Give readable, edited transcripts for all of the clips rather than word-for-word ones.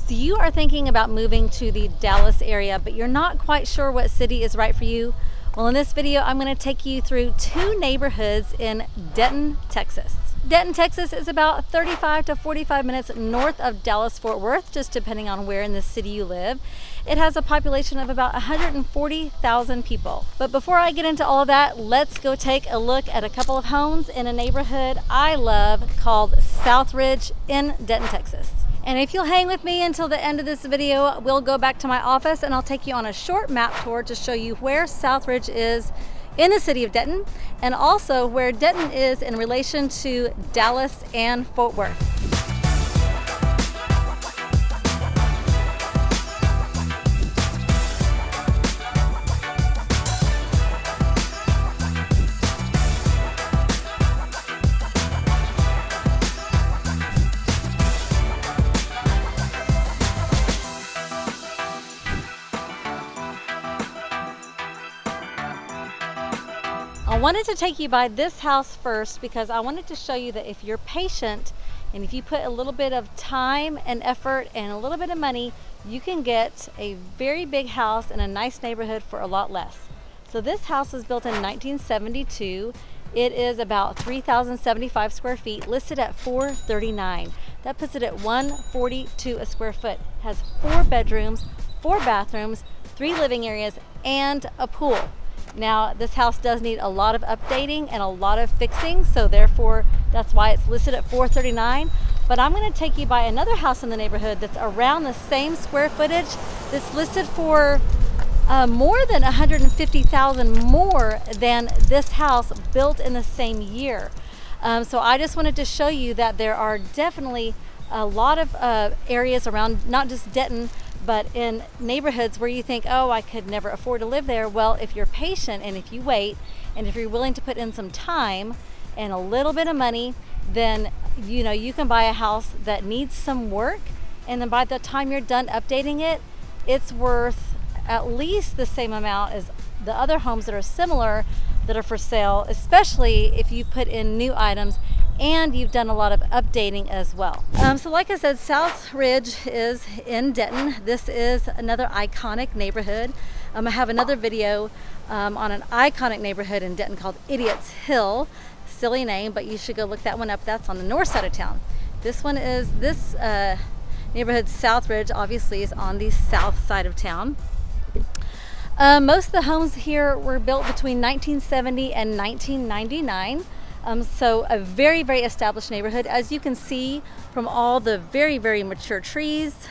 So you are thinking about moving to the Dallas area, but you're not quite sure what city is right for you. Well, in this video, I'm going to take you through two neighborhoods in Denton, Texas. Denton, Texas is about 35 to 45 minutes north of Dallas-Fort Worth, just depending on where in the city you live. It has a population of about 140,000 people. But before I get into all of that, let's go take a look at a couple of homes in a neighborhood I love called Southridge in Denton, Texas. And if you'll hang with me until the end of this video, we'll go back to my office and I'll take you on a short map tour to show you where Southridge is in the city of Denton, and also where Denton is in relation to Dallas and Fort Worth. I wanted to take you by this house first because I wanted to show you that if you're patient and if you put a little bit of time and effort and a little bit of money, you can get a very big house in a nice neighborhood for a lot less. So this house was built in 1972. It is about 3,075 square feet, listed at $439. That puts it at $142 a square foot. Has 4 bedrooms, 4 bathrooms, 3 living areas, and a pool. Now, this house does need a lot of updating and a lot of fixing, so therefore that's why it's listed at $439. But I'm going to take you by another house in the neighborhood that's around the same square footage, that's listed for more than $150,000 more than this house built in the same year. So I just wanted to show you that there are definitely a lot of areas around, not just Denton, but in neighborhoods where you think, oh, I could never afford to live there. Well, if you're patient and if you wait and if you're willing to put in some time and a little bit of money, then you can buy a house that needs some work, and then by the time you're done updating it, it's worth at least the same amount as the other homes that are similar that are for sale, especially if you put in new items and you've done a lot of updating as well. So like I said, Southridge is in Denton. This is another iconic neighborhood. I have another video on an iconic neighborhood in Denton called Idiots Hill. Silly name, but you should go look that one up. That's on the north side of town. This neighborhood, Southridge, obviously is on the south side of town. Most of the homes here were built between 1970 and 1999. So a very, very established neighborhood. As you can see from all the very, very mature trees,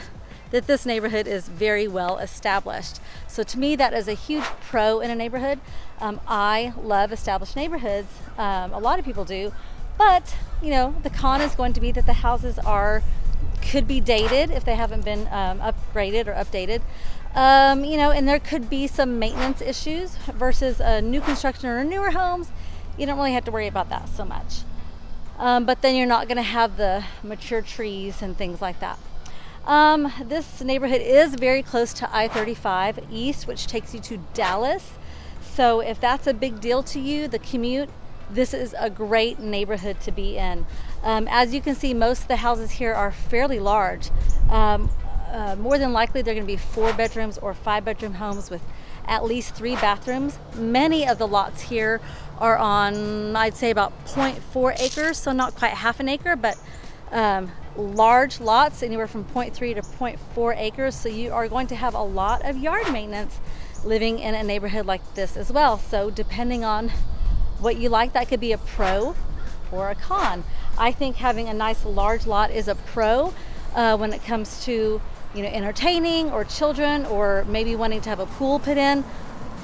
that this neighborhood is very well established. So to me, that is a huge pro in a neighborhood. I love established neighborhoods. A lot of people do, but the con is going to be that the houses could be dated if they haven't been upgraded or updated. And there could be some maintenance issues versus a new construction or newer homes. You don't really have to worry about that so much. But then you're not going to have the mature trees and things like that. This neighborhood is very close to I-35 East, which takes you to Dallas. So if that's a big deal to you, the commute, this is a great neighborhood to be in. As you can see, most of the houses here are fairly large. More than likely, they're going to be 4 bedrooms or 5 bedroom homes with at least 3 bathrooms. Many of the lots here are on, I'd say, about 0.4 acres, so not quite half an acre, but large lots, anywhere from 0.3 to 0.4 acres. So you are going to have a lot of yard maintenance living in a neighborhood like this as well. So depending on what you like, that could be a pro or a con. I think having a nice large lot is a pro when it comes to entertaining or children, or maybe wanting to have a pool put in,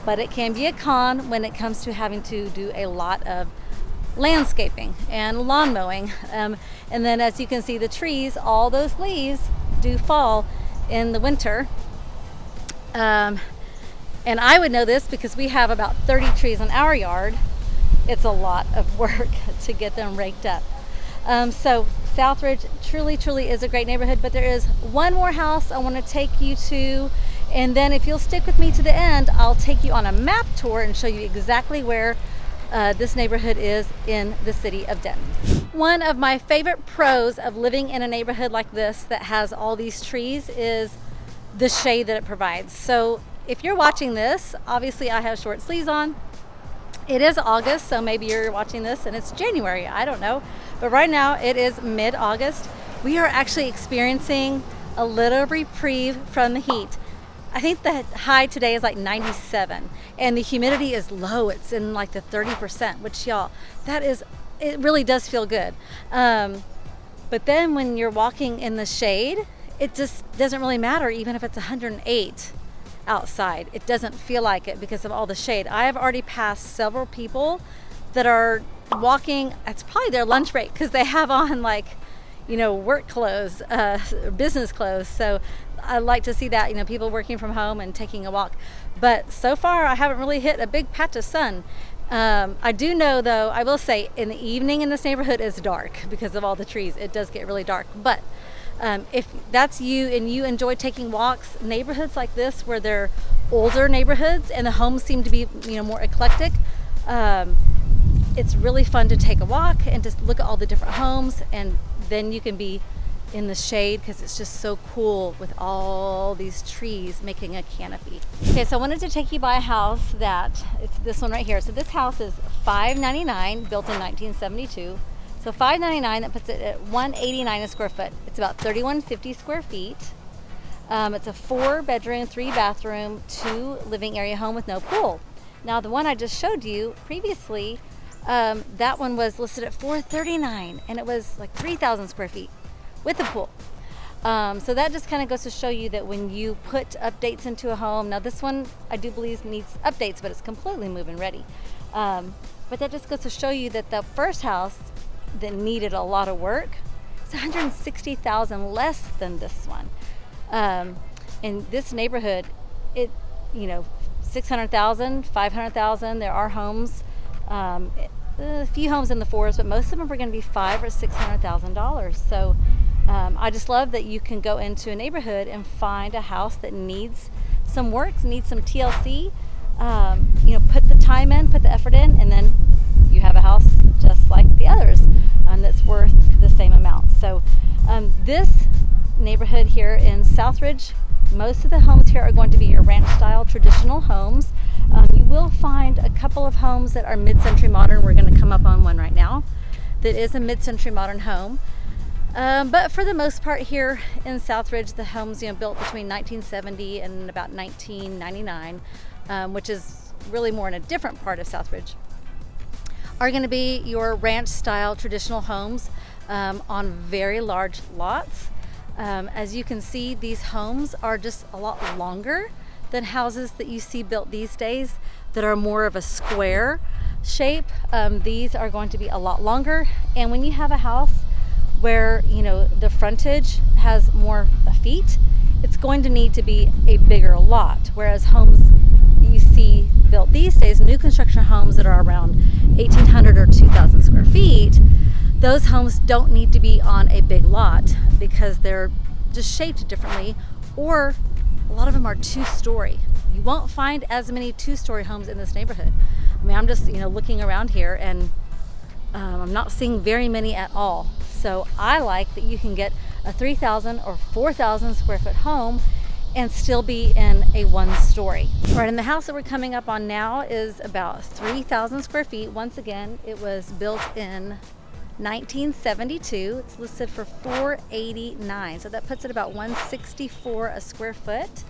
but it can be a con when it comes to having to do a lot of landscaping and lawn mowing. And then as you can see, the trees, all those leaves do fall in the winter. And I would know this because we have about 30 trees in our yard. It's a lot of work to get them raked up. So Southridge truly is a great neighborhood, but there is one more house I want to take you to, and then if you'll stick with me to the end, I'll take you on a map tour and show you exactly where this neighborhood is in the city of Denton. One of my favorite pros of living in a neighborhood like this that has all these trees is the shade that it provides. So if you're watching this, obviously I have short sleeves on. It is August, so maybe you're watching this and it's January, I don't know. But right now it is mid-August. We are actually experiencing a little reprieve from the heat. I think the high today is like 97 and the humidity is low. It's in like the 30%, which y'all, it really does feel good. But then when you're walking in the shade, it just doesn't really matter even if it's 108 outside. It doesn't feel like it because of all the shade. I have already passed several people that are walking, it's probably their lunch break because they have on like, work clothes, business clothes. So I like to see that, people working from home and taking a walk. But so far I haven't really hit a big patch of sun. I do know though, I will say in the evening in this neighborhood it's dark because of all the trees. It does get really dark. But if that's you and you enjoy taking walks, neighborhoods like this where they're older neighborhoods and the homes seem to be, more eclectic, it's really fun to take a walk and just look at all the different homes, and then you can be in the shade because it's just so cool with all these trees making a canopy. Okay, so I wanted to take you by a house it's this one right here. So this house is $599, built in 1972. So $599, that puts it at $189 a square foot. It's about 3,150 square feet. It's a 4-bedroom, 3-bathroom, 2 living area home with no pool. Now the one I just showed you previously, that one was listed at $439 and it was like 3,000 square feet with a pool. So that just kind of goes to show you that when you put updates into a home, now this one I do believe needs updates, but it's completely move-in ready. But that just goes to show you that the first house that needed a lot of work, it's $160,000 less than this one. In this neighborhood, $600,000, $500,000. There are homes, a few homes in the fours, but most of them are going to be $500,000 or $600,000. So I just love that you can go into a neighborhood and find a house that needs some work, needs some TLC. Put the time in, put the effort in, and then you have a house just like the others that's worth the same amount. So this neighborhood here in Southridge, most of the homes here are going to be your ranch style traditional homes. You will find a couple of homes that are mid-century modern. We're going to come up on one right now that is a mid-century modern home. But for the most part here in Southridge, the homes built between 1970 and about 1999, which is really more in a different part of Southridge, are going to be your ranch style traditional homes on very large lots. As you can see, these homes are just a lot longer than houses that you see built these days that are more of a square shape. These are going to be a lot longer, and when you have a house where the frontage has more feet, it's going to need to be a bigger lot, whereas homes that you see built these days, new construction homes that are around 1,800 or 2,000 square feet, those homes don't need to be on a big lot because they're just shaped differently, or a lot of them are 2-story. You won't find as many 2-story homes in this neighborhood. I mean, I'm just looking around here and I'm not seeing very many at all. So I like that you can get a 3,000 or 4,000 square foot home and still be in a 1-story. Right, and the house that we're coming up on now is about 3,000 square feet. Once again, it was built in 1972. It's listed for $489, so that puts it about $164 a square foot.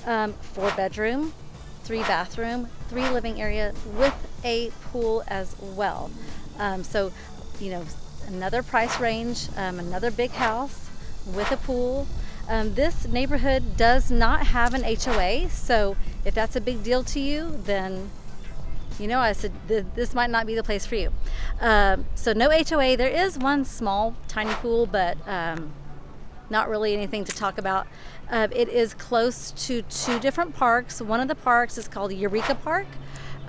4-bedroom, 3-bathroom, 3 living area with a pool as well. So another price range, another big house with a pool. This neighborhood does not have an HOA, so if that's a big deal to you, then I said this might not be the place for you. So no HOA. There is one small tiny pool, but not really anything to talk about. It is close to 2 different parks. One of the parks is called Eureka Park.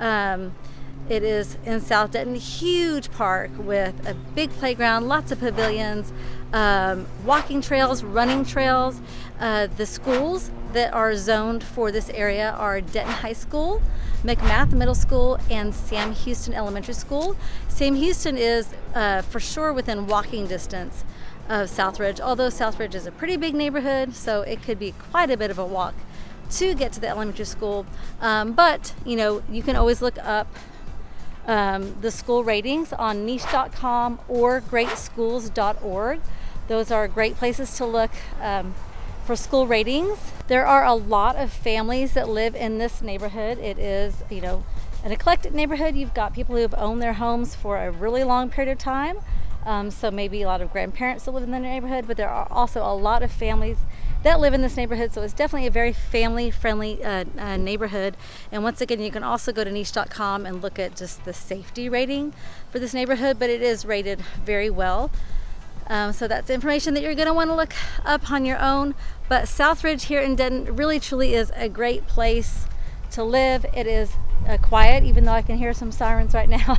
It is in South Denton, huge park with a big playground, lots of pavilions. walking trails, running trails. The schools that are zoned for this area are Denton High School, McMath Middle School, and Sam Houston Elementary School. Sam Houston is for sure within walking distance of Southridge, although Southridge is a pretty big neighborhood, so it could be quite a bit of a walk to get to the elementary school. But you know, you can always look up the school ratings on niche.com or greatschools.org. Those are great places to look for school ratings. There are a lot of families that live in this neighborhood. It is, you know, an eclectic neighborhood. You've got people who have owned their homes for a really long period of time. So maybe a lot of grandparents that live in the neighborhood, but there are also a lot of families that live in this neighborhood. So it's definitely a very family-friendly neighborhood. And once again, you can also go to niche.com and look at just the safety rating for this neighborhood, but it is rated very well. So that's information that you're going to want to look up on your own. But Southridge here in Denton really truly is a great place to live. It is quiet, even though I can hear some sirens right now.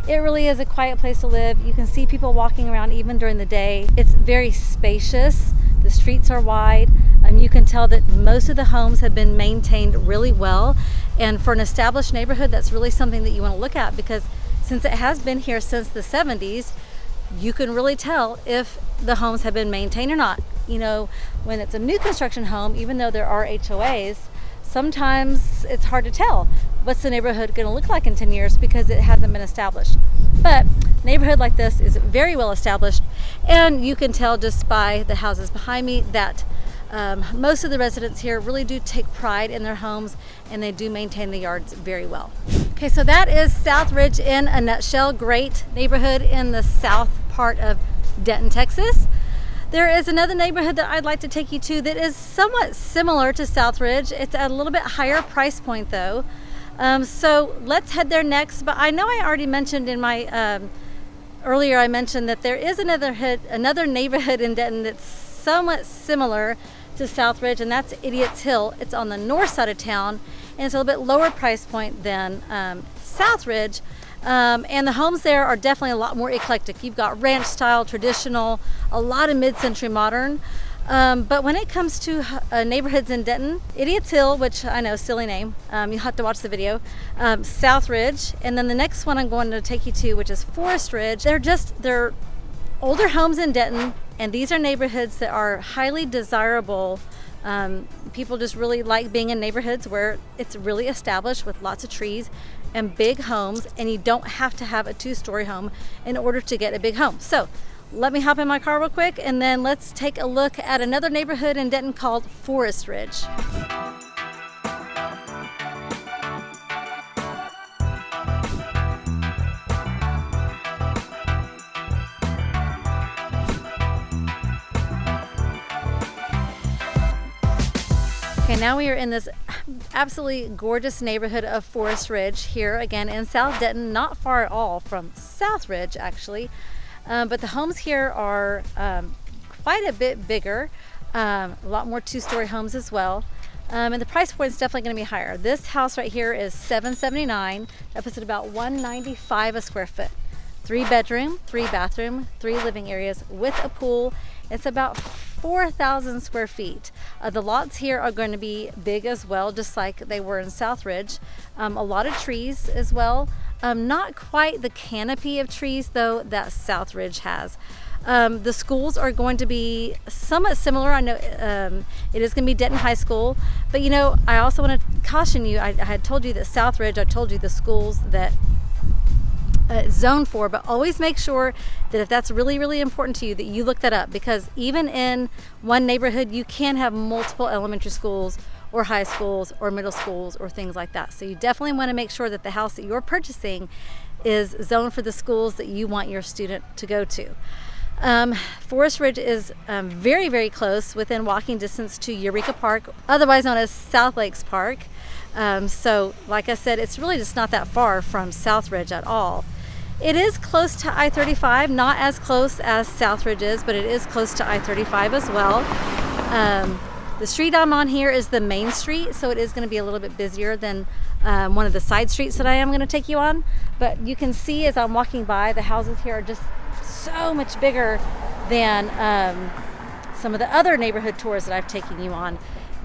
It really is a quiet place to live. You can see people walking around even during the day. It's very spacious. The streets are wide. You can tell that most of the homes have been maintained really well. And for an established neighborhood, that's really something that you want to look at, because since it has been here since the 70s, you can really tell if the homes have been maintained or not. You know, when it's a new construction home, even though there are HOAs, sometimes it's hard to tell what's the neighborhood going to look like in 10 years because it hasn't been established. But a neighborhood like this is very well established, and you can tell just by the houses behind me that most of the residents here really do take pride in their homes, and they do maintain the yards very well. Okay, so that is Southridge in a nutshell. Great neighborhood in the south part of Denton, Texas. There is another neighborhood that I'd like to take you to that is somewhat similar to Southridge. It's at a little bit higher price point though. So let's head there next. But I know I already mentioned in my earlier, I mentioned that there is another neighborhood in Denton that's somewhat similar to Southridge, and that's Idiots Hill. It's on the north side of town, and it's a little bit lower price point than Southridge. And the homes there are definitely a lot more eclectic. You've got ranch style, traditional, a lot of mid-century modern. But when it comes to neighborhoods in Denton, Idiots Hill, which I know, silly name, you'll have to watch the video, Southridge, and then the next one I'm going to take you to, which is Forestridge. They're older homes in Denton, and these are neighborhoods that are highly desirable. People just really like being in neighborhoods where it's really established with lots of trees and big homes, and you don't have to have a 2-story home in order to get a big home. So let me hop in my car real quick, and then let's take a look at another neighborhood in Denton called Forestridge. Okay, now we are in this absolutely gorgeous neighborhood of Forestridge here again in South Denton, not far at all from Southridge actually. But the homes here are quite a bit bigger, a lot more 2-story homes as well. And the price point is definitely going to be higher. This house right here is $779. That puts it about $195 a square foot. 3-bedroom, 3-bathroom, 3 living areas with a pool. It's about 4,000 square feet. The lots here are going to be big as well, just like they were in Southridge. A lot of trees as well. Not quite the canopy of trees though that Southridge has. The schools are going to be somewhat similar. I know it is going to be Denton High School, but you know, I also want to caution you. I had told you that Southridge, I told you the schools that zone for, but always make sure that if that's really, really important to you, that you look that up, because even in one neighborhood, you can have multiple elementary schools or high schools or middle schools or things like that. So you definitely want to make sure that the house that you're purchasing is zoned for the schools that you want your student to go to. Forestridge is very, very close, within walking distance to Eureka Park, otherwise known as South Lakes Park. So like I said, it's really just not that far from Southridge at all. It is close to I-35, not as close as Southridge is, but it is close to I-35 as well. The street I'm on here is the main street, so it is going to be a little bit busier than one of the side streets that I am going to take you on. But you can see as I'm walking by, the houses here are just so much bigger than some of the other neighborhood tours that I've taken you on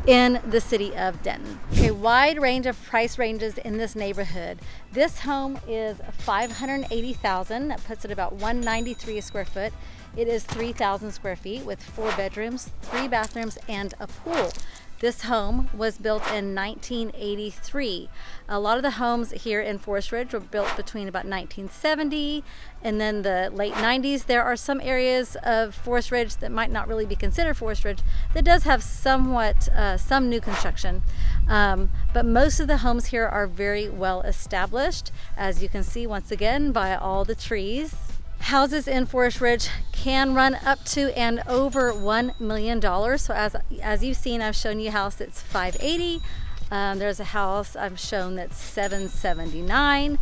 in the city of Denton. A wide range of price ranges in this neighborhood. This home is $580,000. That puts it about $193 a square foot. It is 3,000 square feet with 4 bedrooms, 3 bathrooms, and a pool. This home was built in 1983. A lot of the homes here in Forestridge were built between about 1970 and then the late 90s. There are some areas of Forestridge that might not really be considered Forestridge that does have somewhat some new construction. But most of the homes here are very well established, as you can see once again by all the trees. Houses in Forestridge can run up to and over $1 million. So as you've seen, I've shown you a house that's $580. There's a house I've shown that's $779.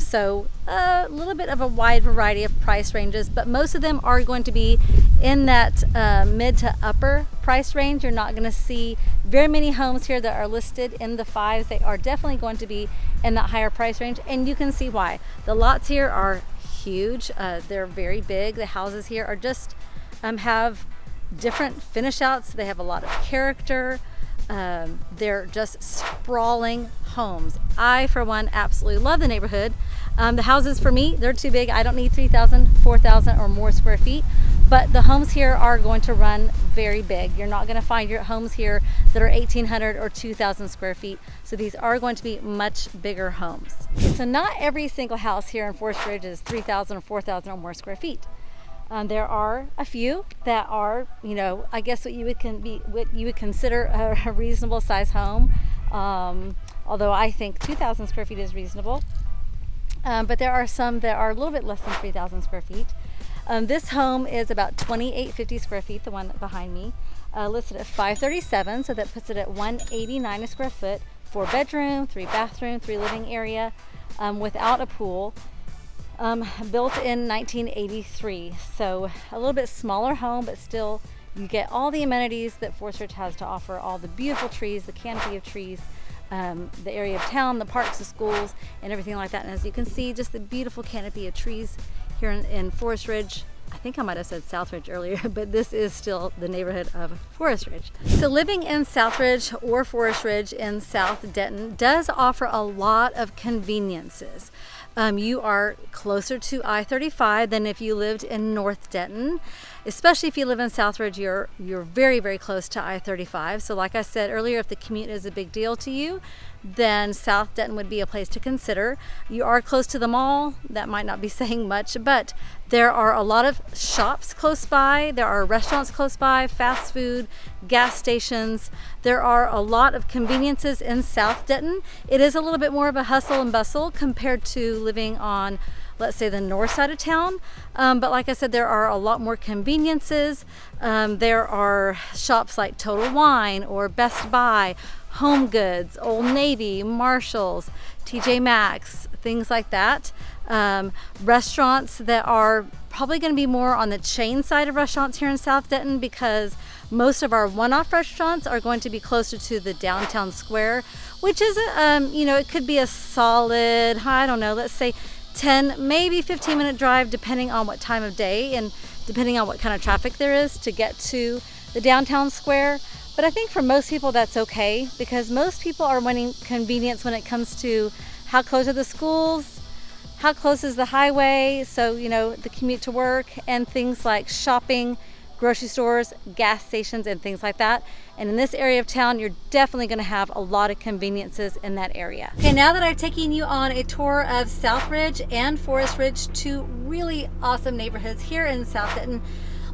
So a little bit of a wide variety of price ranges, but most of them are going to be in that mid to upper price range. You're not going to see very many homes here that are listed in the 5s. They are definitely going to be in that higher price range, and you can see why. The lots here are huge. They're very big. The houses here are just have different finish outs. They have a lot of character. They're just sprawling homes. I, for one, absolutely love the neighborhood. The houses for me, they're too big. I don't need 3,000, 4,000 or more square feet, but the homes here are going to run very big. You're not going to find your homes here that are 1,800 or 2,000 square feet. So these are going to be much bigger homes. So not every single house here in Forestridge is 3,000 or 4,000 or more square feet. There are a few that are, I guess what you would consider a reasonable size home. Although I think 2,000 square feet is reasonable. But there are some that are a little bit less than 3,000 square feet. This home is about 2,850 square feet, the one behind me, listed at $537, so that puts it at $189 a square foot, 4 bedroom, 3 bathroom, 3 living area, without a pool, built in 1983. So a little bit smaller home, but still you get all the amenities that Forestridge has to offer, all the beautiful trees, the canopy of trees, the area of town, the parks, the schools, and everything like that. And as you can see, just the beautiful canopy of trees here in Forestridge. I think I might have said Southridge earlier, but this is still the neighborhood of Forestridge. So living in Southridge or Forestridge in South Denton does offer a lot of conveniences. You are closer to I-35 than if you lived in North Denton. Especially if you live in Southridge, you're very, very close to I-35. So like I said earlier, if the commute is a big deal to you, then South Denton would be a place to consider. You are close to the mall. That might not be saying much, but there are a lot of shops close by. There are restaurants close by, fast food, gas stations. There are a lot of conveniences in South Denton. It is a little bit more of a hustle and bustle compared to living on, let's say, the north side of town. But like I said, there are a lot more conveniences. There are shops like Total Wine or Best Buy, Home Goods, Old Navy, Marshalls, TJ Maxx, things like that. Restaurants that are probably going to be more on the chain side of restaurants here in South Denton, because most of our one-off restaurants are going to be closer to the downtown square, which is, it could be a solid, I don't know, let's say 10, maybe 15-minute drive, depending on what time of day and depending on what kind of traffic there is to get to the downtown square. But I think for most people that's okay, because most people are wanting convenience when it comes to how close are the schools, how close is the highway, so the commute to work, and things like shopping, grocery stores, gas stations, and things like that. And in this area of town, you're definitely going to have a lot of conveniences in that area. Okay, now that I've taken you on a tour of Southridge and Forestridge, two really awesome neighborhoods here in South Denton,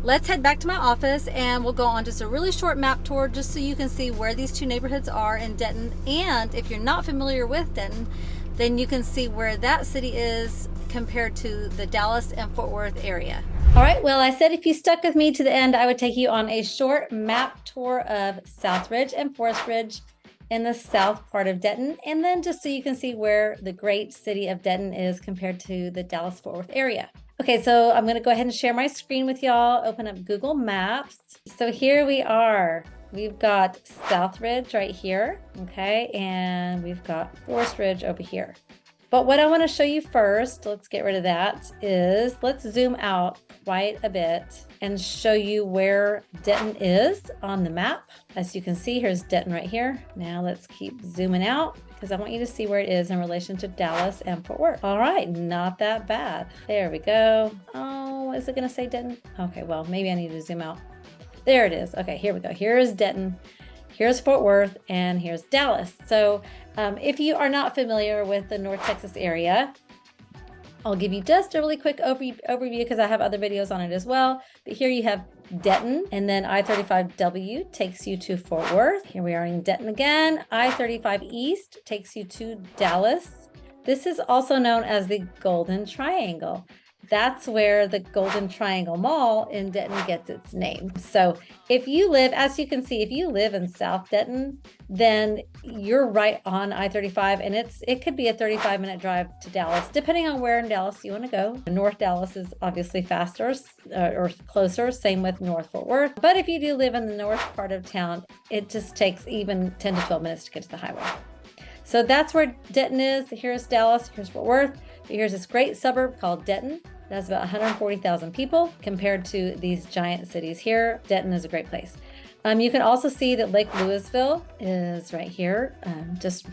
let's head back to my office and we'll go on just a really short map tour just so you can see where these two neighborhoods are in Denton. And if you're not familiar with Denton, then you can see where that city is compared to the Dallas and Fort Worth area. All right, well, I said if you stuck with me to the end, I would take you on a short map tour of Southridge and Forestridge in the south part of Denton, and then just so you can see where the great city of Denton is compared to the Dallas-Fort Worth area. Okay, so I'm gonna go ahead and share my screen with y'all, open up Google Maps. So here we are. We've got Southridge right here, okay, and we've got Forestridge over here. But what I want to show you first, let's get rid of that, is let's zoom out quite a bit and show you where Denton is on the map. As you can see, here's Denton right here. Now let's keep zooming out because I want you to see where it is in relation to Dallas and Fort Worth. All right, not that bad. There we go. Oh, is it gonna say Denton? Okay, well, maybe I need to zoom out. There it is. Okay, here we go. Here is Denton. Here's Fort Worth, and here's Dallas. So if you are not familiar with the North Texas area, I'll give you just a really quick overview because I have other videos on it as well. But here you have Denton, and then I-35W takes you to Fort Worth. Here we are in Denton again. I-35 East takes you to Dallas. This is also known as the Golden Triangle. That's where the Golden Triangle Mall in Denton gets its name. So if you live, as you can see, if you live in South Denton, then you're right on I-35, and it could be a 35-minute drive to Dallas, depending on where in Dallas you want to go. North Dallas is obviously faster or closer, same with North Fort Worth. But if you do live in the north part of town, it just takes even 10 to 12 minutes to get to the highway. So that's where Denton is. Here's Dallas, here's Fort Worth. Here's this great suburb called Denton. It has about 140,000 people compared to these giant cities here. Denton is a great place. You can also see that Lake Lewisville is right here, just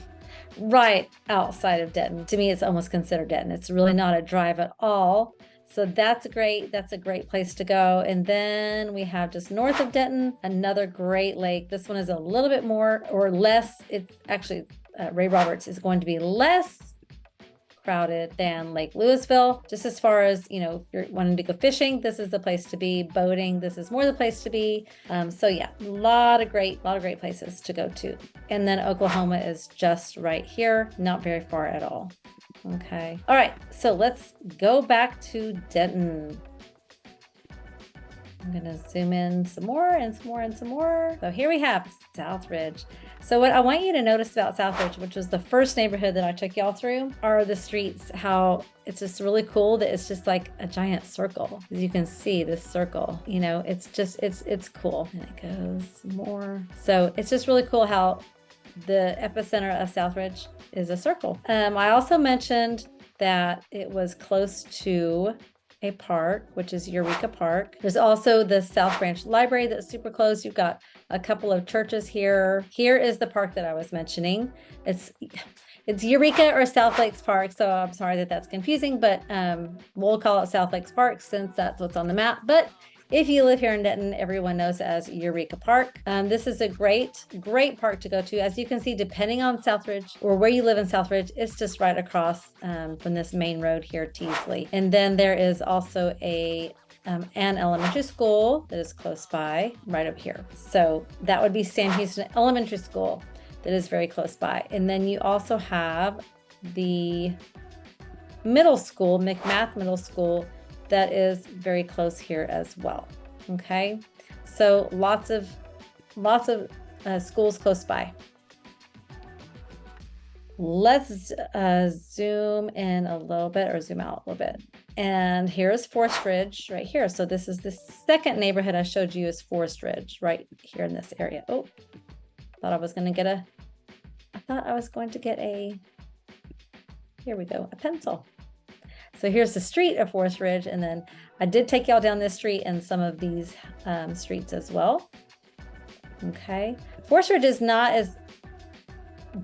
right outside of Denton. To me, it's almost considered Denton. It's really not a drive at all. So that's great. That's a great place to go. And then we have just north of Denton, another great lake. This one is a little bit more or less. It's actually, Ray Roberts is going to be less crowded than Lake Lewisville. Just as far as, you know, if you're wanting to go fishing, this is the place to be. Boating, this is more the place to be. So yeah, a lot of great places to go to. And then Oklahoma is just right here, not very far at all. Okay. All right, so let's go back to Denton. I'm gonna zoom in some more and some more and some more. So here we have Southridge. So what I want you to notice about Southridge, which was the first neighborhood that I took y'all through, are the streets, how it's just really cool that it's just like a giant circle. As you can see this circle, you know, it's just, it's cool. And it goes more. So it's just really cool how the epicenter of Southridge is a circle. I also mentioned that it was close to a park, which is Eureka Park. There's also the South Branch Library that's super close. You've got a couple of churches here. Here is the park that I was mentioning. It's Eureka or South Lakes Park, so I'm sorry that that's confusing, but we'll call it South Lakes Park since that's what's on the map. But if you live here in Denton, everyone knows it as Eureka Park. This is a great park to go to. As you can see, depending on Southridge or where you live in Southridge, it's just right across from this main road here, Teasley. And then there is also an elementary school that is close by, right up here. So that would be Sam Houston Elementary School that is very close by. And then you also have the middle school, McMath Middle School, that is very close here as well. Okay, so lots of schools close by. Let's zoom in a little bit or zoom out a little bit. And here's Forestridge right here. So this is the second neighborhood I showed you is Forestridge right here in this area. Oh, I thought I was going to get a, here we go, a pencil. So here's the street of Forestridge, and then I did take y'all down this street and some of these streets as well. Okay, Forestridge is not as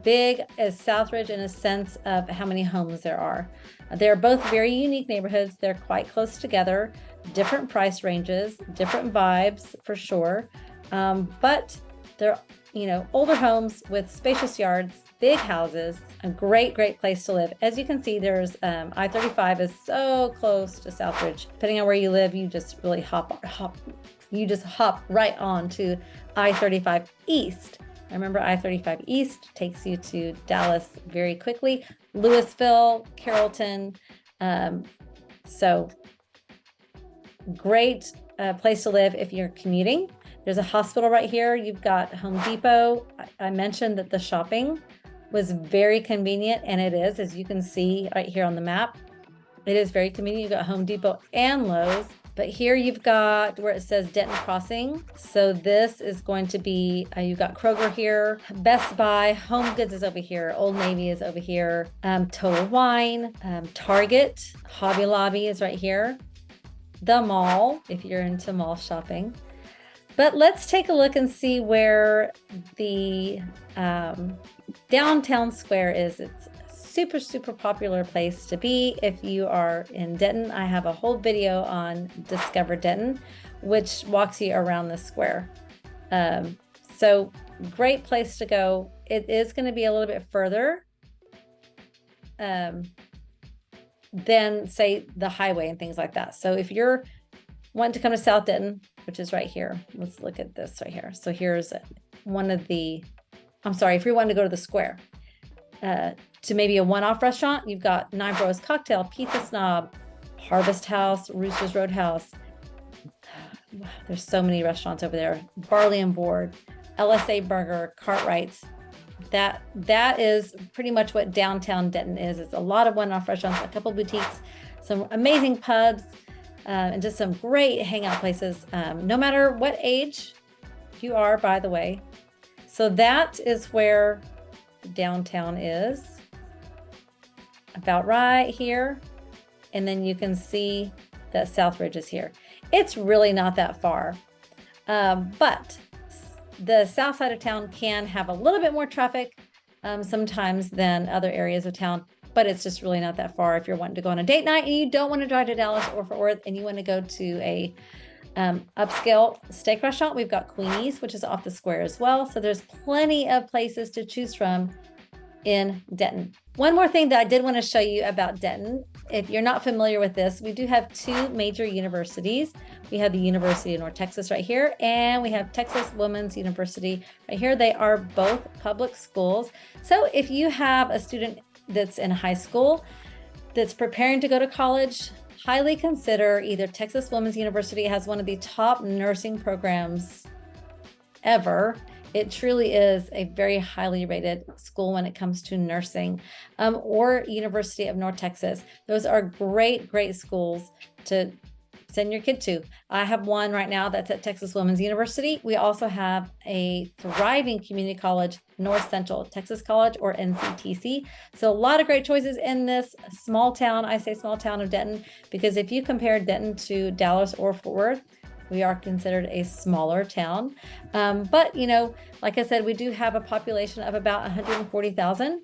big as Southridge in a sense of how many homes there are. They're both very unique neighborhoods. They're quite close together, different price ranges, different vibes for sure. But they're, you know, older homes with spacious yards, big houses, a great place to live. As you can see, there's I-35 is so close to Southridge. Depending on where you live, you just really hop right on to I-35 East. I remember I-35 East takes you to Dallas very quickly, Lewisville, Carrollton. So great place to live if you're commuting. There's a hospital right here. You've got Home Depot. I mentioned that the shopping was very convenient, and it is, as you can see right here on the map. It is very convenient. You've got Home Depot and Lowe's But here you've got where it says Denton Crossing. So this is going to be, you've got Kroger here, Best Buy, Home Goods is over here, Old Navy is over here, Total Wine, Target, Hobby Lobby is right here, the mall, if you're into mall shopping. But let's take a look and see where the downtown square is. It's super popular place to be if you are in Denton. I have a whole video on Discover Denton, which walks you around the square. So great place to go. It is going to be a little bit further than, say, the highway and things like that. So if you're wanting to come to South Denton, which is right here, let's look at this right here. So here's one of the, if you're wanting to go to the square, to maybe a one-off restaurant, you've got Nine Bros Cocktail, Pizza Snob, Harvest House, Roosters Roadhouse. Wow, there's so many restaurants over there. Barley and Board, LSA Burger, Cartwright's. That is pretty much what downtown Denton is. It's a lot of one-off restaurants, a couple boutiques, some amazing pubs, and just some great hangout places, no matter what age you are, by the way. So that is where downtown is, about right here. And then you can see that Southridge is here. It's really not that far, but the south side of town can have a little bit more traffic sometimes than other areas of town, but it's just really not that far. If you're wanting to go on a date night and you don't want to drive to Dallas or Fort Worth and you want to go to a upscale steak restaurant, we've got Queenie's, which is off the square as well. So there's plenty of places to choose from in Denton. One more thing that I did want to show you about Denton, if you're not familiar with this, we do have two major universities. We have the University of North Texas right here, and we have Texas Women's University right here. They are both public schools. So if you have a student that's in high school that's preparing to go to college, highly consider either Texas Women's University has one of the top nursing programs ever. It truly is a very highly rated school when it comes to nursing, or University of North Texas. Those are great schools to send your kid to. I have one right now that's at Texas Women's University. We also have a thriving community college, North Central Texas College, or NCTC. So a lot of great choices in this small town. I say small town of Denton, because if you compare Denton to Dallas or Fort Worth, we are considered a smaller town. But, you know, like I said, we do have a population of about 140,000.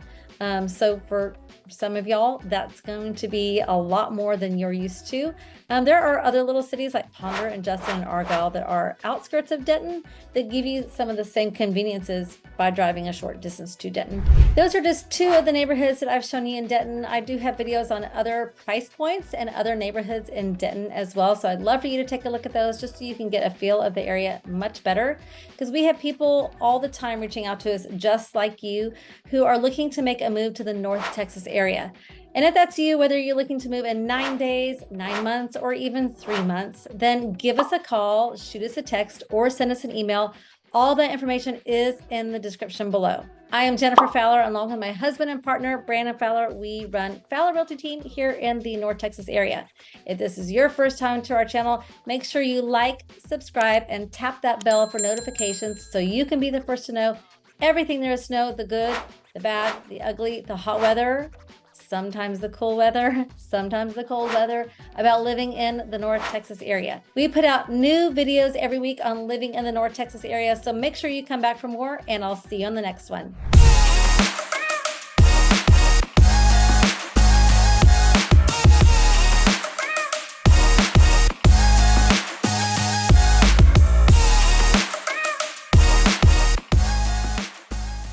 So for some of y'all, that's going to be a lot more than you're used to. There are other little cities like Ponder and Justin and Argyle that are outskirts of Denton that give you some of the same conveniences by driving a short distance to Denton. Those are just two of the neighborhoods that I've shown you in Denton. I do have videos on other price points and other neighborhoods in Denton as well. So I'd love for you to take a look at those just so you can get a feel of the area much better, because we have people all the time reaching out to us just like you who are looking to make a move to the North Texas area. And if that's you, whether you're looking to move in 9 days, 9 months, or even 3 months, then give us a call, shoot us a text, or send us an email. All that information is in the description below. I am Jennifer Fowler, along with my husband and partner, Brandon Fowler. We run Fowler Realty Team here in the North Texas area. If this is your first time to our channel, make sure you like, subscribe, and tap that bell for notifications so you can be the first to know everything there is to know, the good, the bad, the ugly, the hot weather, sometimes the cool weather, sometimes the cold weather, about living in the North Texas area. We put out new videos every week on living in the North Texas area, so make sure you come back for more, and I'll see you on the next one.